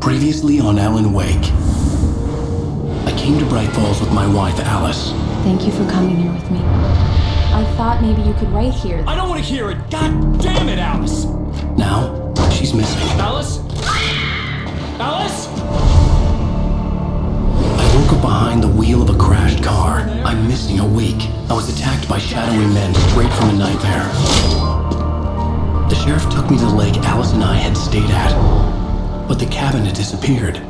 Previously on Alan Wake. I came to Bright Falls with my wife, Alice. Thank you for coming here with me. I thought maybe you could write here. I don't want to hear it! God damn it, Alice! Now, she's missing. Alice? Alice? I woke up behind the wheel of a crashed car. I'm missing a week. I was attacked by shadowy men straight from a nightmare. The sheriff took me to the lake Alice and I had stayed at, but the cabin had disappeared.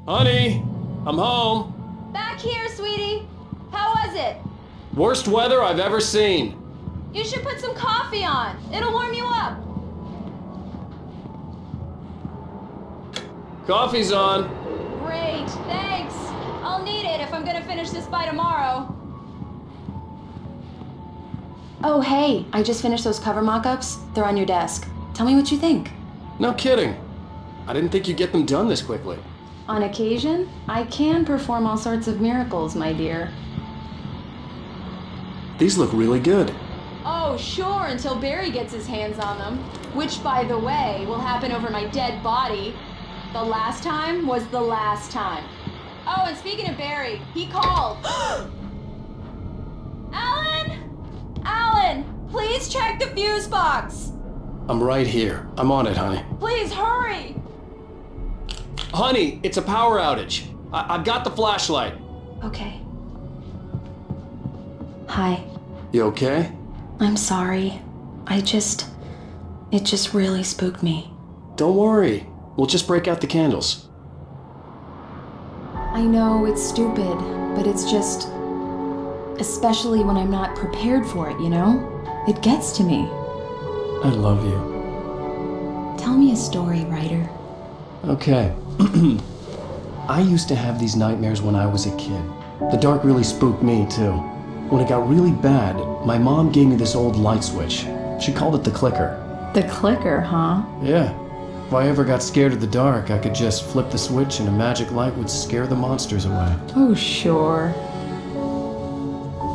Honey, I'm home. Back here, sweetie. How was it? Worst weather I've ever seen. You should put some coffee on. It'll warm you up. Coffee's on. Great, thanks. I'll need it if I'm gonna finish this by tomorrow. Oh, hey, I just finished those cover mock-ups. They're on your desk. Tell me what you think. No kidding. I didn't think you'd get them done this quickly. On occasion, I can perform all sorts of miracles, my dear. These look really good. Oh, sure, until Barry gets his hands on them. Which, by the way, will happen over my dead body. The last time was the last time. Oh, and speaking of Barry, he called. Alan! Alan, please check the fuse box. I'm right here. I'm on it, honey. Please hurry. Honey, it's a power outage. I've got the flashlight. Okay. Hi. You okay? I'm sorry. It just really spooked me. Don't worry. We'll just break out the candles. I know it's stupid, but it's just... Especially when I'm not prepared for it, you know? It gets to me. I love you. Tell me a story, writer. Okay. I used to have these nightmares when I was a kid. The dark really spooked me, too. When it got really bad, my mom gave me this old light switch. She called it the clicker. The clicker, huh? Yeah. If I ever got scared of the dark, I could just flip the switch and a magic light would scare the monsters away. Oh, sure.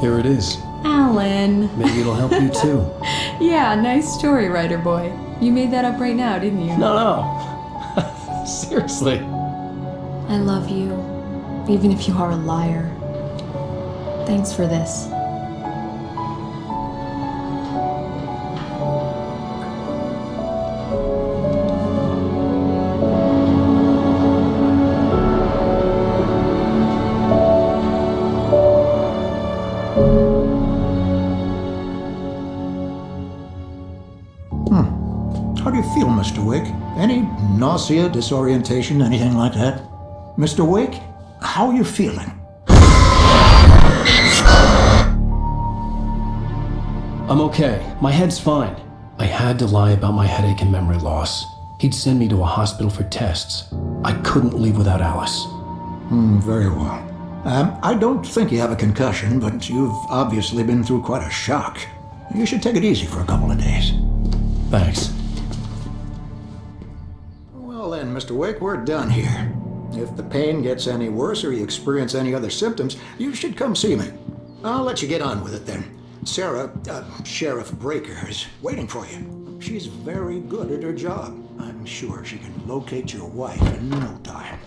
Here it is. Alan. Maybe it'll help you, too. Yeah, nice story, writer boy. You made that up right now, didn't you? No. Seriously. I love you, even if you are a liar. Thanks for this. How do you feel, Mr. Wake? Any nausea, disorientation, anything like that? Mr. Wake, how are you feeling? I'm okay. My head's fine. I had to lie about my headache and memory loss. He'd send me to a hospital for tests. I couldn't leave without Alice. Very well. I don't think you have a concussion, but you've obviously been through quite a shock. You should take it easy for a couple of days. Thanks. Well then, Mr. Wake, we're done here. If the pain gets any worse or you experience any other symptoms, you should come see me. I'll let you get on with it then. Sarah, Sheriff Breaker, is waiting for you. She's very good at her job. I'm sure she can locate your wife in no time.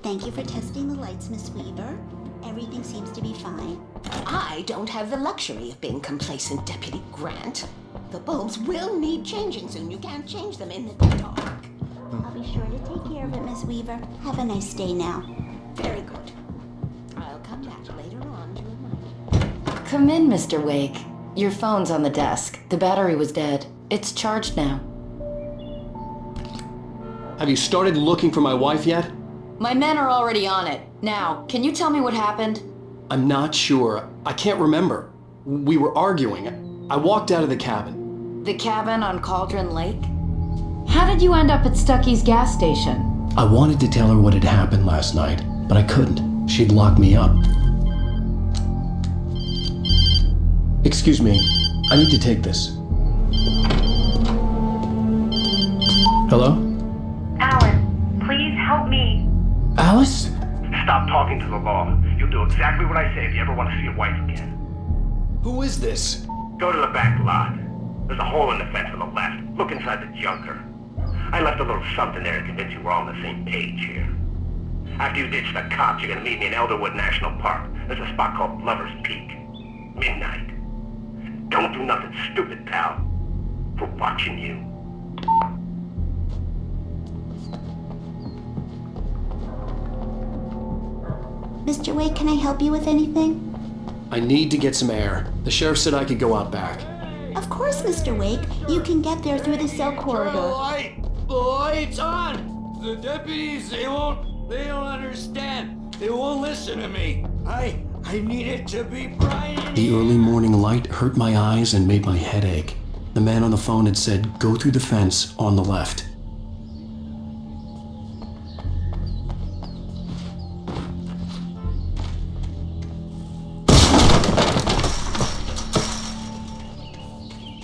Thank you for testing the lights, Miss Weaver. Everything seems to be fine. I don't have the luxury of being complacent, Deputy Grant. The bulbs will need changing soon. You can't change them in the dark. I'll be sure to take care of it, Miss Weaver. Have a nice day now. Very good. I'll come back later on to remind you. Come in, Mr. Wake. Your phone's on the desk. The battery was dead. It's charged now. Have you started looking for my wife yet? My men are already on it. Now, can you tell me what happened? I'm not sure. I can't remember. We were arguing. I walked out of the cabin. The cabin on Cauldron Lake? How did you end up at Stucky's gas station? I wanted to tell her what had happened last night, but I couldn't. She'd locked me up. Excuse me, I need to take this. Hello? Alan, please help me. Alice? Stop talking to the law. You'll do exactly what I say if you ever want to see your wife again. Who is this? Go to the back lot. There's a hole in the fence on the left. Look inside the junker. I left a little something there to convince you we're all on the same page here. After you ditch the cops, you're gonna meet me in Elderwood National Park. There's a spot called Lover's Peak. Midnight. Don't do nothing stupid, pal. We're watching you. Mr. Wake, can I help you with anything? I need to get some air. The sheriff said I could go out back. Of course, Mr. Wake. You can get there through the cell corridor. The light's on! The deputies, they don't understand. They won't listen to me. I need it to be bright in The here. early morning light hurt my eyes and made my head ache. The man on the phone had said, go through the fence on the left.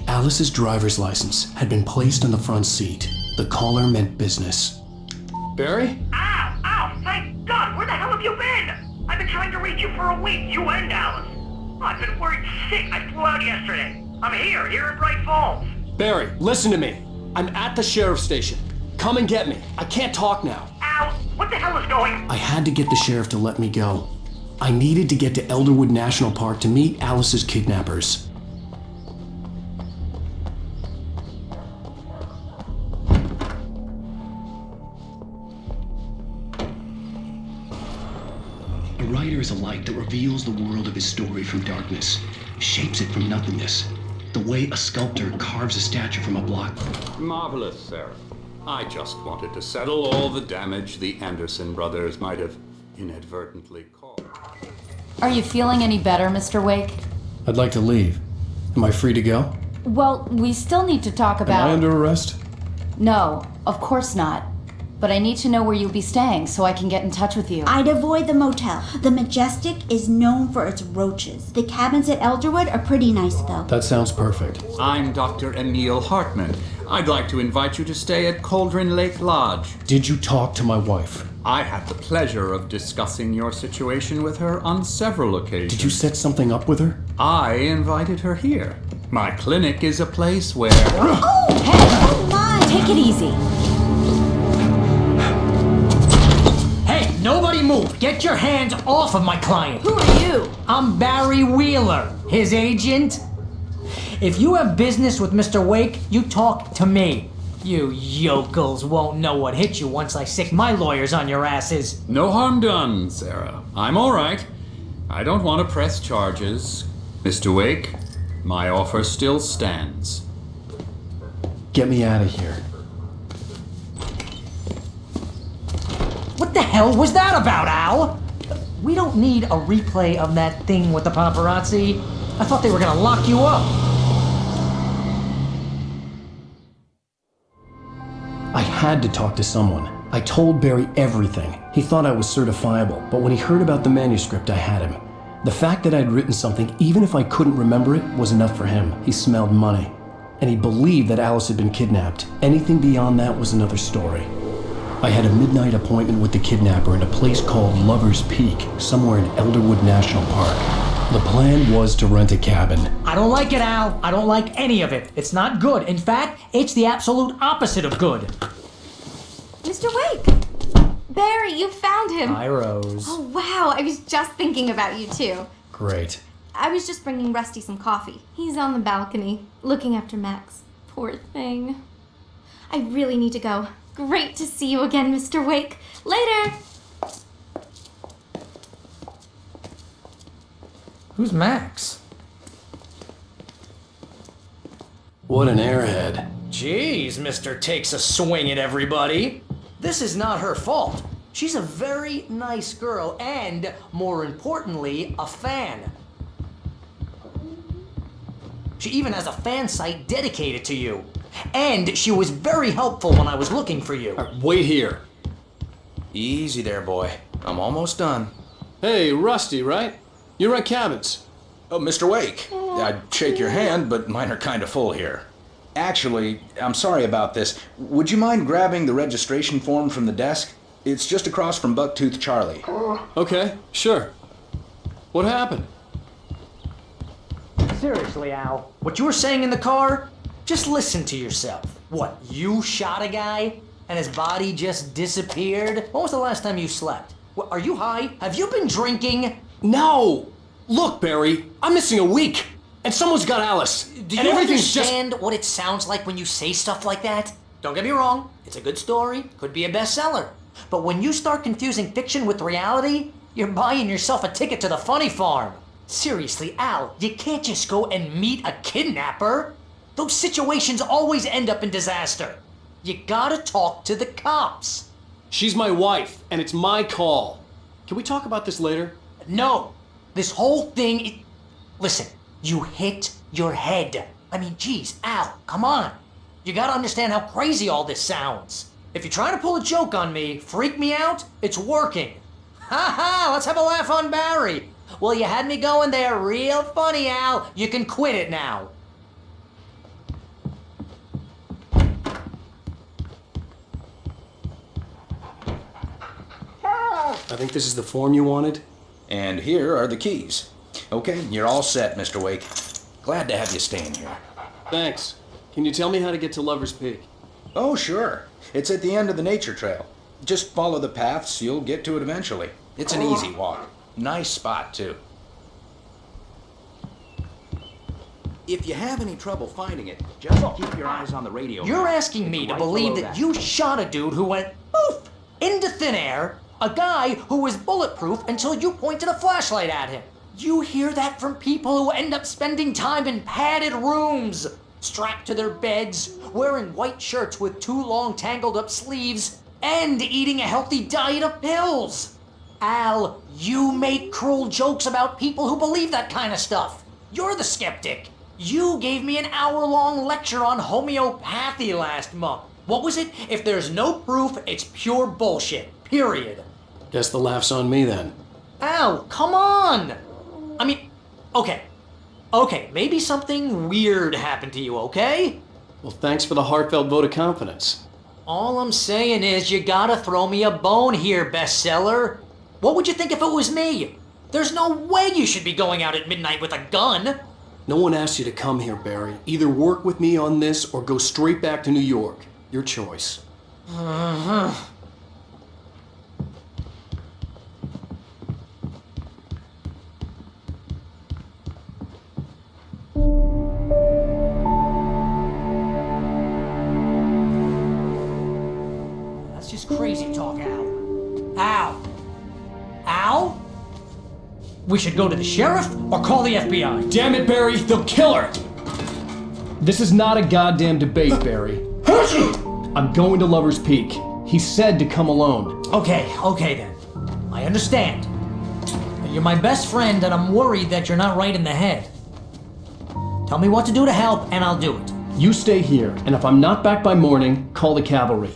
Alice's driver's license had been placed on the front seat. The caller meant business. Barry? Ow! Ow! Thank God! Where the hell have you been? I've been trying to reach you for a week, you and Alice. Oh, I've been worried sick. I flew out yesterday. I'm here in Bright Falls. Barry, listen to me. I'm at the sheriff's station. Come and get me. I can't talk now. Ow! What the hell is going? I had to get the sheriff to let me go. I needed to get to Elderwood National Park to meet Alice's kidnappers. A writer is a light that reveals the world of his story from darkness, shapes it from nothingness, the way a sculptor carves a statue from a block. Marvelous, Sarah. I just wanted to settle all the damage the Anderson brothers might have inadvertently caused. Are you feeling any better, Mr. Wake? I'd like to leave. Am I free to go? Well, we still need to talk about... Am I under arrest? No, of course not. But I need to know where you'll be staying so I can get in touch with you. I'd avoid the motel. The Majestic is known for its roaches. The cabins at Elderwood are pretty nice, though. That sounds perfect. I'm Dr. Emil Hartman. I'd like to invite you to stay at Cauldron Lake Lodge. Did you talk to my wife? I had the pleasure of discussing your situation with her on several occasions. Did you set something up with her? I invited her here. My clinic is a place where... Oh! Hey! Oh, my! Take it easy. Hey, nobody move! Get your hands off of my client! Who are you? I'm Barry Wheeler, his agent. If you have business with Mr. Wake, you talk to me. You yokels won't know what hit you once I sick my lawyers on your asses. No harm done, Sarah. I'm all right. I don't want to press charges. Mr. Wake, my offer still stands. Get me out of here. What the hell was that about, Al? We don't need a replay of that thing with the paparazzi. I thought they were gonna lock you up. I had to talk to someone. I told Barry everything. He thought I was certifiable, but when he heard about the manuscript, I had him. The fact that I'd written something, even if I couldn't remember it, was enough for him. He smelled money. And he believed that Alice had been kidnapped. Anything beyond that was another story. I had a midnight appointment with the kidnapper in a place called Lover's Peak, somewhere in Elderwood National Park. The plan was to rent a cabin. I don't like it, Al. I don't like any of it. It's not good. In fact, it's the absolute opposite of good. Mr. Wake! Barry, you found him! Hi, Rose. Oh, wow, I was just thinking about you, too. Great. I was just bringing Rusty some coffee. He's on the balcony, looking after Max. Poor thing. I really need to go. Great to see you again, Mr. Wake. Later! Who's Max? What an airhead. Jeez, Mr. Takes a swing at everybody. This is not her fault. She's a very nice girl and, more importantly, a fan. She even has a fan site dedicated to you. And she was very helpful when I was looking for you. Wait here. Easy there, boy. I'm almost done. Hey, Rusty, right? You're at Cabins. Oh, Mr. Wake. I'd shake your hand, but mine are kind of full here. Actually, I'm sorry about this. Would you mind grabbing the registration form from the desk? It's just across from Bucktooth Charlie. Okay, sure. What happened? Seriously, Al, what you were saying in the car? Just listen to yourself. What, you shot a guy and his body just disappeared? When was the last time you slept? What, are you high? Have you been drinking? No! Look, Barry, I'm missing a week, and someone's got Alice. Do and you everything's understand what it sounds like when you say stuff like that? Don't get me wrong, it's a good story, could be a bestseller. But when you start confusing fiction with reality, you're buying yourself a ticket to the funny farm. Seriously, Al, you can't just go and meet a kidnapper. Those situations always end up in disaster. You gotta talk to the cops. She's my wife, and it's my call. Can we talk about this later? No, this whole thing, listen, you hit your head. I mean, geez, Al, come on. You gotta understand how crazy all this sounds. If you're trying to pull a joke on me, freak me out, it's working. Ha ha, let's have a laugh on Barry. Well, you had me going there real funny, Al. You can quit it now. I think this is the form you wanted. And here are the keys. Okay, you're all set, Mr. Wake. Glad to have you staying here. Thanks. Can you tell me how to get to Lover's Peak? Oh, sure. It's at the end of the nature trail. Just follow the paths, you'll get to it eventually. It's an easy walk. Nice spot, too. If you have any trouble finding it, just keep your eyes on the radio. You're asking me to believe that you shot a dude who went poof into thin air, a guy who was bulletproof until you pointed a flashlight at him. You hear that from people who end up spending time in padded rooms, strapped to their beds, wearing white shirts with too long tangled up sleeves, and eating a healthy diet of pills. Al, you make cruel jokes about people who believe that kind of stuff. You're the skeptic. You gave me an hour-long lecture on homeopathy last month. What was it? If there's no proof, it's pure bullshit. Period. Guess the laugh's on me then. Al, come on! I mean, okay, maybe something weird happened to you, okay? Well, thanks for the heartfelt vote of confidence. All I'm saying is you gotta throw me a bone here, bestseller. What would you think if it was me? There's no way you should be going out at midnight with a gun. No one asked you to come here, Barry. Either work with me on this or go straight back to New York. Your choice. That's just crazy talk, Al. Al? We should go to the sheriff or call the FBI. Damn it, Barry, they'll kill her! This is not a goddamn debate, Barry. I'm going to Lover's Peak. He said to come alone. Okay then. I understand. You're my best friend and I'm worried that you're not right in the head. Tell me what to do to help and I'll do it. You stay here, and if I'm not back by morning, call the cavalry.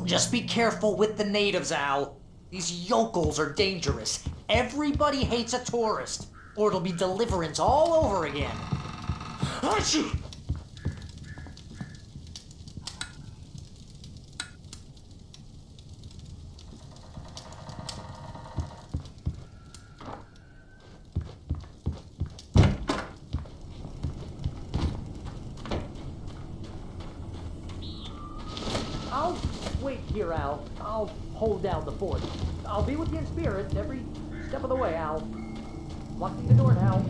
Just be careful with the natives, Al. These yokels are dangerous. Everybody hates a tourist, or it'll be Deliverance all over again. I'll wait here, Al. I'll hold down the fort. I'll be with you in spirit every step of the way, Al. Locking the door now.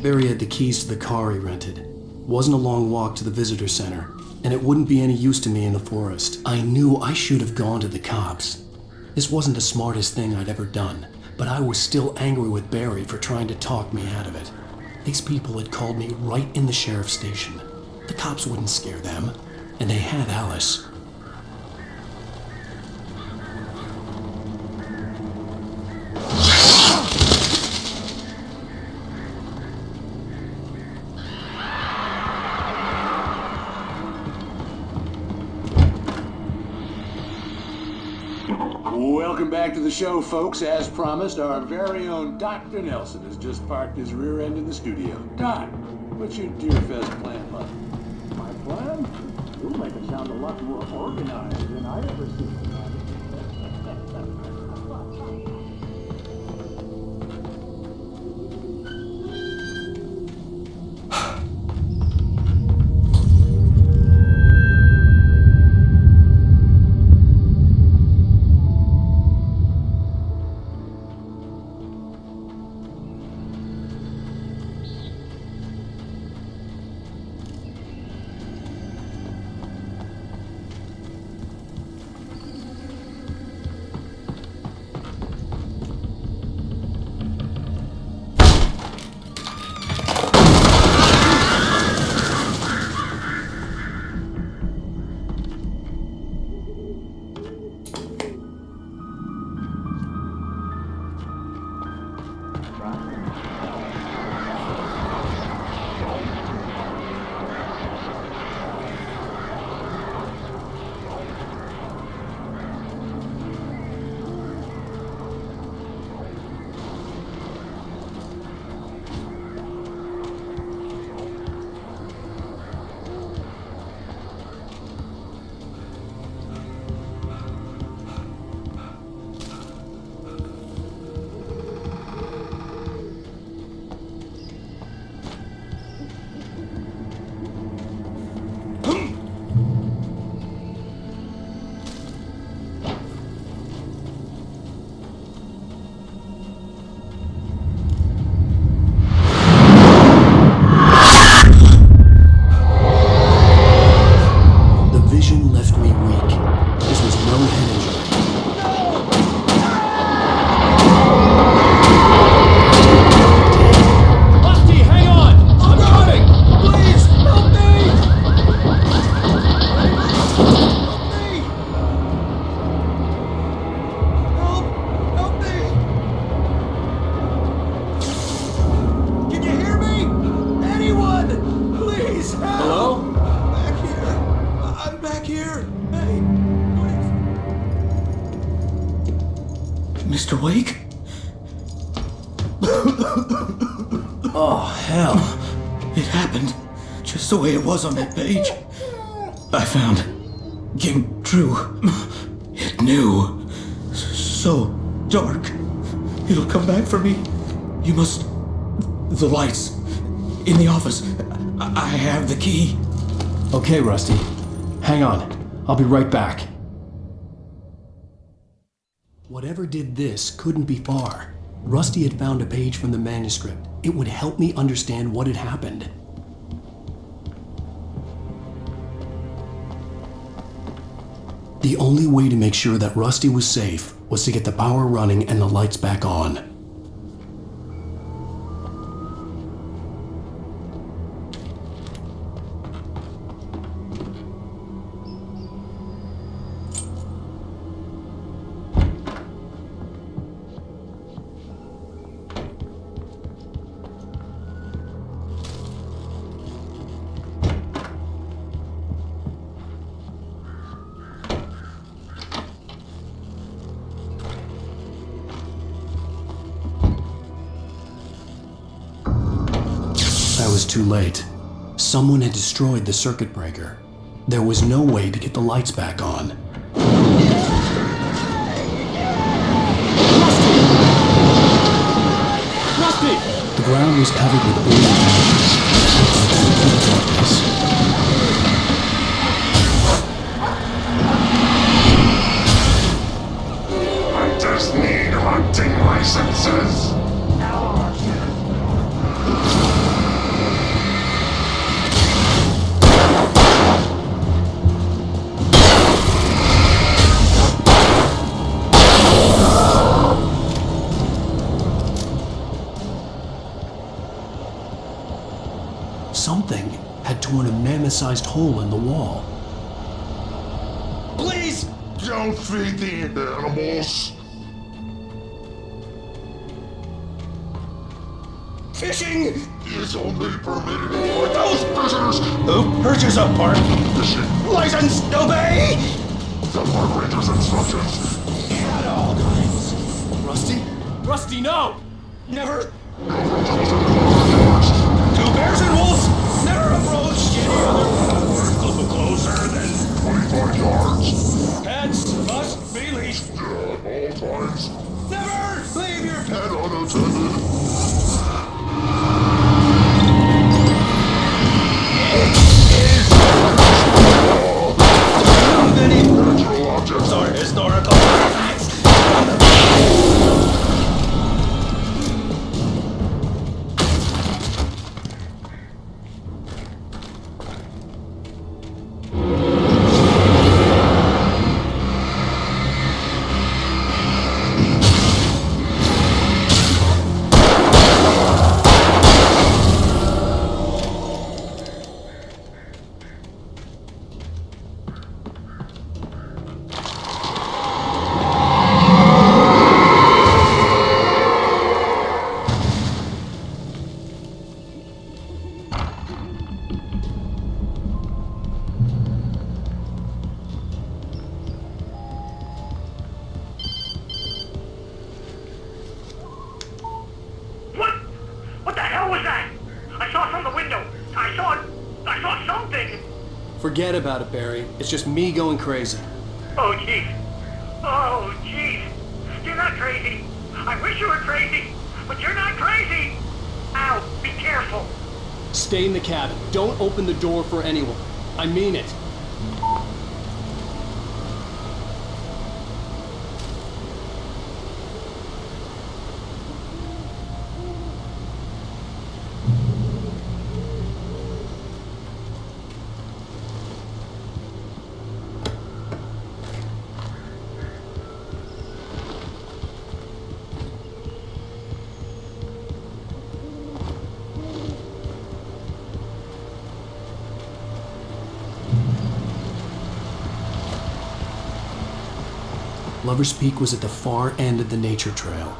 Barry had the keys to the car he rented. It wasn't a long walk to the visitor center, and it wouldn't be any use to me in the forest. I knew I should have gone to the cops. This wasn't the smartest thing I'd ever done, but I was still angry with Barry for trying to talk me out of it. These people had called me right in the sheriff's station. The cops wouldn't scare them, and they had Alice. Welcome back to the show, folks. As promised, our very own Dr. Nelson has just parked his rear end in the studio. Doc, what's your Deer Fest plan, bud? My plan? You'll make it sound a lot more organized than I ever seen. Mr. Wake? Oh, hell. It happened just the way it was on that page. I found. Came true. It knew. So dark. It'll come back for me. You must. The lights. In the office. I have the key. Okay, Rusty. Hang on. I'll be right back. Whatever did this couldn't be far. Rusty had found a page from the manuscript. It would help me understand what had happened. The only way to make sure that Rusty was safe was to get the power running and the lights back on. I was too late. Someone had destroyed the circuit breaker. There was no way to get the lights back on. Rusty! The ground was covered with old branches. I just need hunting licenses. Something had torn a mammoth-sized hole in the wall. Please don't feed the animals. Fishing is only permitted for those fishers Who purchase a park fishing. licensed to obey. The Park Ranger's instructions. At all times. Rusty? Rusty, no! Never. Two bears and wolves never approach any other. Closer than 25 yards. pets must be leashed. At all times. Never leave your pet. And unattended. Natural objects are historical artifacts. What the hell was that? I saw from the window. I saw something. Forget about it, Barry. It's just me going crazy. Oh, jeez. Oh, jeez. You're not crazy. I wish you were crazy, but you're not crazy. Ow, be careful. Stay in the cabin. Don't open the door for anyone. I mean it. Lover's Peak was at the far end of the nature trail.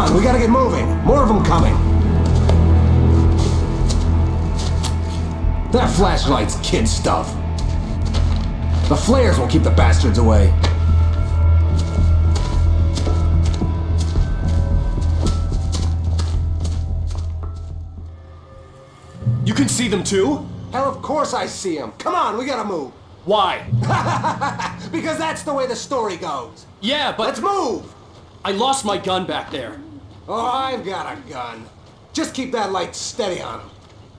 on, we gotta get moving. More of them coming. That flashlight's kid stuff. The flares will keep the bastards away. You can see them too? Hell, of course I see them. Come on, we gotta move. Why? Because that's the way the story goes. Yeah, but... Let's move! I lost my gun back there. Oh, I've got a gun. Just keep that light steady on him.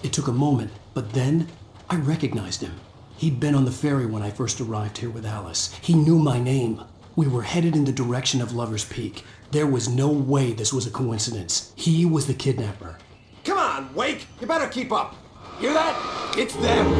It took a moment, but then I recognized him. He'd been on the ferry when I first arrived here with Alice. He knew my name. We were headed in the direction of Lover's Peak. There was no way this was a coincidence. He was the kidnapper. Come on, Wake! You better keep up. Hear that? It's them.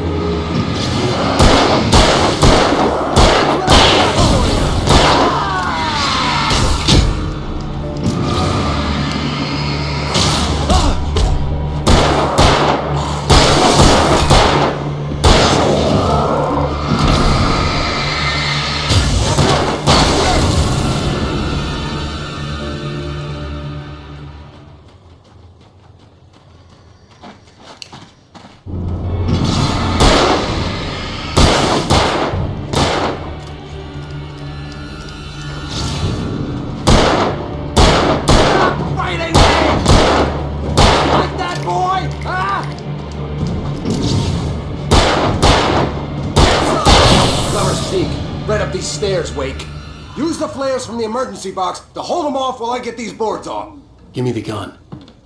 Right up these stairs, Wake. Use the flares from the emergency box to hold them off while I get these boards off. Give me the gun.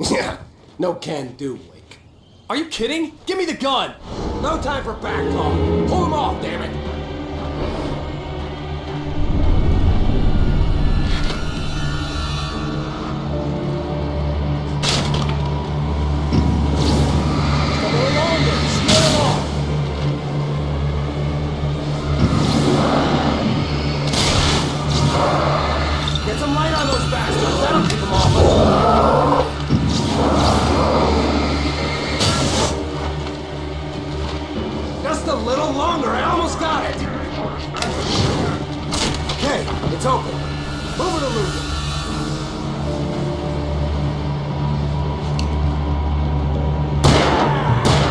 Yeah, no can do, Wake. Are you kidding? Give me the gun! No time for back talk. Pull them off, damn it. Just a little longer, I almost got it! Okay, it's open. Move it or lose it.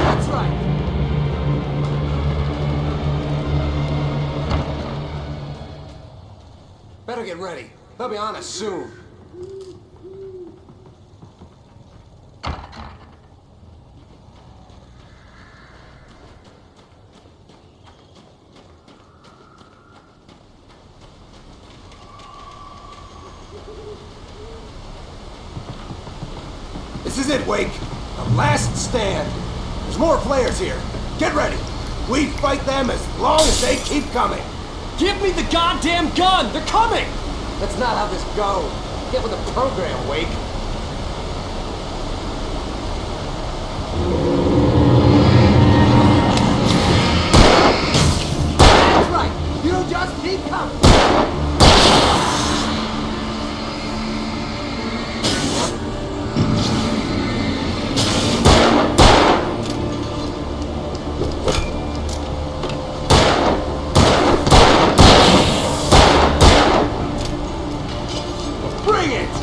That's right. Better get ready. They'll be on us soon. This is it, Wake. The last stand. There's more flares here. Get ready. We fight them as long as they keep coming. Give me the goddamn gun! They're coming! That's not how this goes. Get with the program, Wake. That's right. You just keep coming. Bring it!